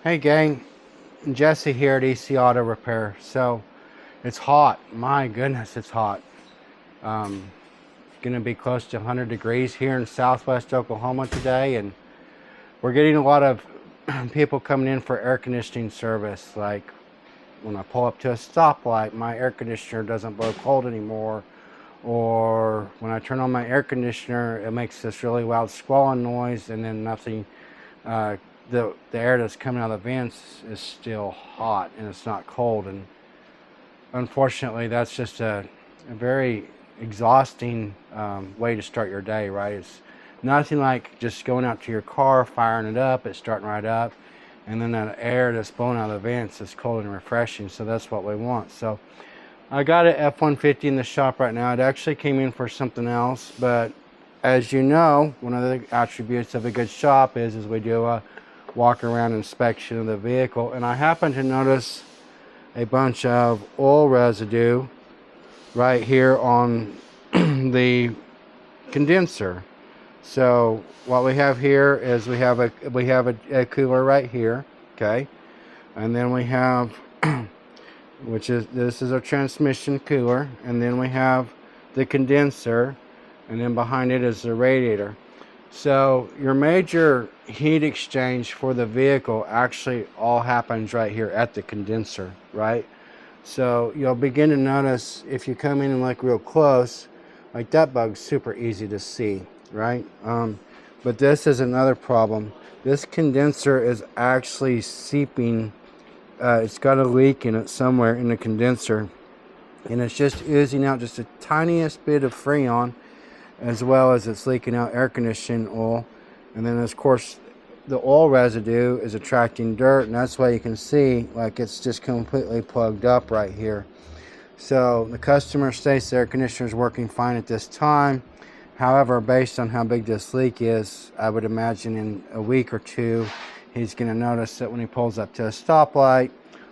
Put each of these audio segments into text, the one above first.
Hey gang, Jesse here at EC Auto Repair. So it's hot. My goodness, it's hot. Going to be close to 100 degrees here in southwest Oklahoma today, and we're getting a lot of people coming in for air conditioning service. Like when I pull up to a stoplight, my air conditioner doesn't blow cold anymore, or when I turn on my air conditioner, it makes this really loud squalling noise, and then nothing. The air that's coming out of the vents is still hot and it's not cold, and unfortunately that's just a very exhausting way to start your day, right? It's nothing like just going out to your car, firing it up, it's starting right up, and then that air that's blowing out of the vents is cold and refreshing. So that's what we want. So I got an F-150 in the shop right now. It actually came in for something else, but as you know, one of the attributes of a good shop is we do a walk around inspection of the vehicle, and I happen to notice a bunch of oil residue right here on the condenser. So what we have here is we have a cooler right here, okay, and then we have this is a transmission cooler, and then we have the condenser, and then behind it is the radiator. So your major heat exchange for the vehicle actually all happens right here at the condenser, right? So you'll begin to notice if you come in and look real close, like that bug's super easy to see, right? But this is another problem. This condenser is actually seeping. It's got a leak in it somewhere in the condenser, and it's just oozing out just the tiniest bit of Freon, as well as it's leaking out air conditioning oil. And then of course the oil residue is attracting dirt, and that's why you can see like it's just completely plugged up right here. So the customer states the air conditioner is working fine at this time. However, based on how big this leak is, I would imagine in a week or two he's going to notice that when he pulls up to a stoplight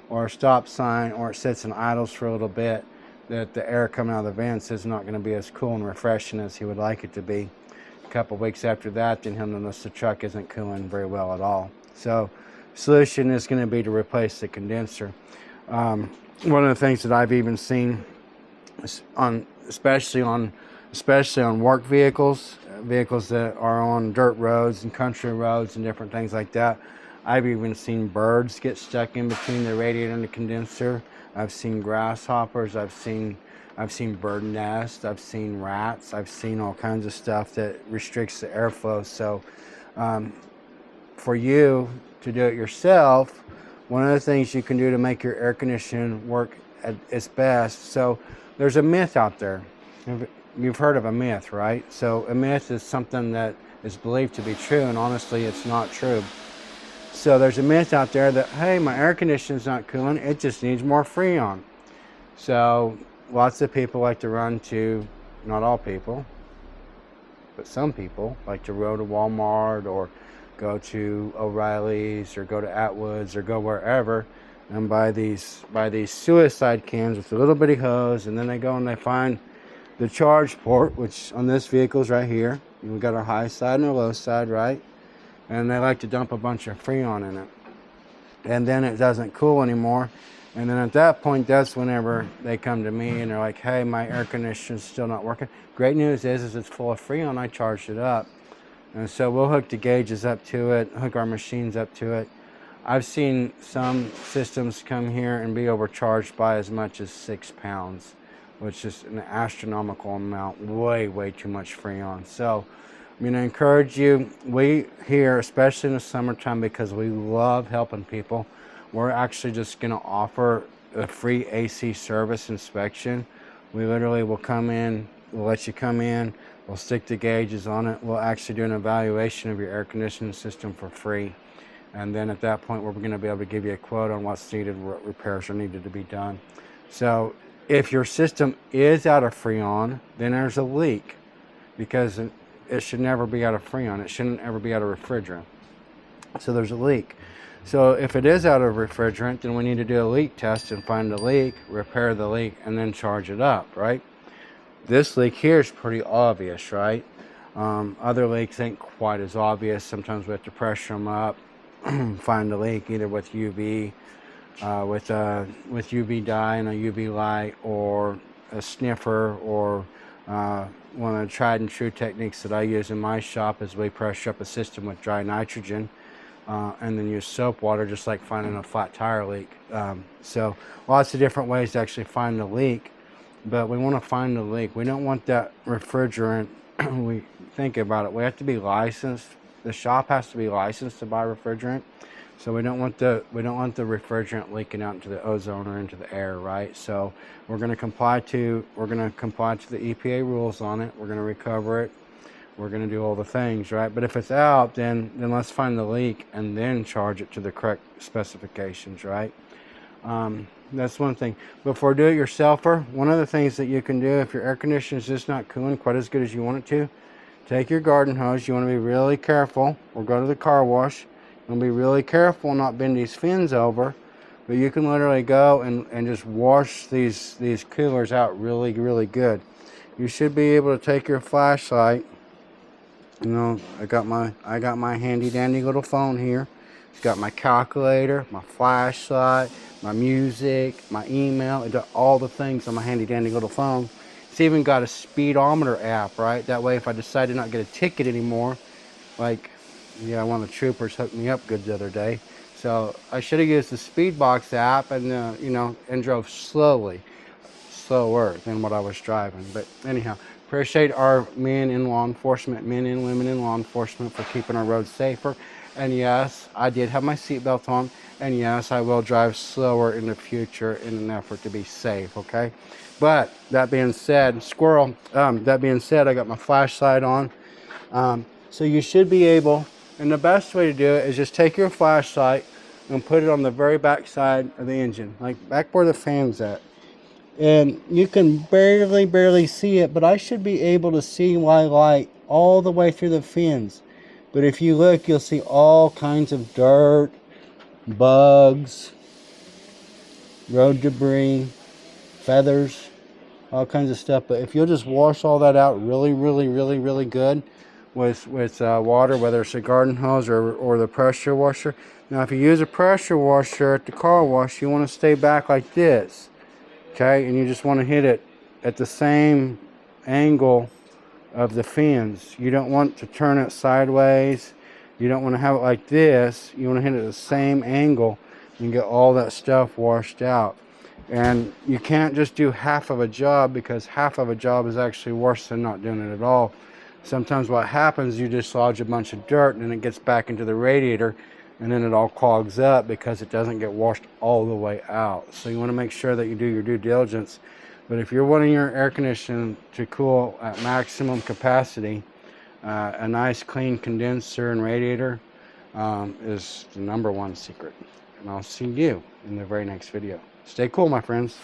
or a stop sign, or it sits and idles for a little bit, that the air coming out of the vents is not going to be as cool and refreshing as he would like it to be. A couple weeks after that, then he'll notice the truck isn't cooling very well at all. So solution is going to be to replace the condenser. One of the things that I've even seen especially on work vehicles that are on dirt roads and country roads and different things like that, I've even seen birds get stuck in between the radiator and the condenser. I've seen grasshoppers, I've seen bird nests, I've seen rats, I've seen all kinds of stuff that restricts the airflow. So for you to do it yourself, one of the things you can do to make your air conditioning work at its best, so there's a myth out there. You've heard of a myth, right? So a myth is something that is believed to be true, and honestly it's not true. So there's a myth out there that, hey, my air conditioning's not cooling, it just needs more Freon. So lots of people like to run to, not all people, but some people like to go to Walmart or go to O'Reilly's or go to Atwood's or go wherever and buy these suicide cans with a little bitty hose, and then they go and they find the charge port, which on this vehicle is right here. We've got our high side and our low side, right? And they like to dump a bunch of Freon in it, and then it doesn't cool anymore. And then at that point, that's whenever they come to me and they're like, hey, my air conditioner's still not working. Great news is it's full of Freon. I charged it up, and so we'll hook the gauges up to it, hook our machines up to it. I've seen some systems come here and be overcharged by as much as 6 pounds, which is an astronomical amount, way too much Freon. So I'm going to encourage you, we here, especially in the summertime, because we love helping people, we're actually just going to offer a free AC service inspection. We literally will come in, we'll let you come in, we'll stick the gauges on it, we'll actually do an evaluation of your air conditioning system for free. And then at that point, we're going to be able to give you a quote on what's needed, what repairs are needed to be done. So if your system is out of Freon, then there's a leak, because it should never be out of Freon. It shouldn't ever be out of refrigerant. So there's a leak. So if it is out of refrigerant, then we need to do a leak test and find the leak, repair the leak, and then charge it up, right? This leak here is pretty obvious, right? Other leaks ain't quite as obvious. Sometimes we have to pressure them up. find the leak, either with UV, with UV dye and a UV light, or a sniffer, or one of the tried and true techniques that I use in my shop is we pressure up a system with dry nitrogen, and then use soap water, just like finding a flat tire leak. So lots of different ways to actually find the leak, but we want to find the leak. We don't want that refrigerant. We think about it, we have to be licensed. The shop has to be licensed to buy refrigerant, so we don't want the refrigerant leaking out into the ozone or into the air, right? So we're going to comply to the EPA rules on it. We're going to recover it. We're going to do all the things, right? But if it's out, then let's find the leak and then charge it to the correct specifications, right? That's one thing. But for a do-it-yourselfer, one of the things that you can do if your air conditioner is just not cooling quite as good as you want it to, take your garden hose. You want to be really careful, or go to the car wash. You want to be really careful not bend these fins over, but you can literally go and just wash these coolers out really, really good. You should be able to take your flashlight. You know, I got my handy dandy little phone here. It's got my calculator, my flashlight, my music, my email. It does all the things on my handy dandy little phone. It's even got a speedometer app, right? That way if I decide to not get a ticket anymore, like, yeah, one of the troopers hooked me up good the other day. So I should have used the Speedbox app and, you know, and drove slower than what I was driving. But anyhow, appreciate our men in law enforcement, men and women in law enforcement, for keeping our roads safer. And yes, I did have my seatbelt on. And yes, I will drive slower in the future in an effort to be safe, okay? But that being said, that being said, I got my flashlight on. So you should be able, and the best way to do it is just take your flashlight and put it on the very back side of the engine, like back where the fan's at. And you can barely see it, but I should be able to see my light all the way through the fins. But if you look, you'll see all kinds of dirt, bugs, road debris, feathers, all kinds of stuff. But if you'll just wash all that out really good with water, whether it's a garden hose or the pressure washer. Now if you use a pressure washer at the car wash, you want to stay back like this, okay? And you just want to hit it at the same angle of the fins. You don't want to turn it sideways. You don't want to have it like this. You want to hit it at the same angle and get all that stuff washed out. And you can't just do half of a job, because half of a job is actually worse than not doing it at all. Sometimes what happens, you dislodge a bunch of dirt and then it gets back into the radiator, and then it all clogs up because it doesn't get washed all the way out. So you want to make sure that you do your due diligence. But if you're wanting your air conditioning to cool at maximum capacity, a nice clean condenser and radiator is the #1 secret. And I'll see you in the very next video. Stay cool, my friends.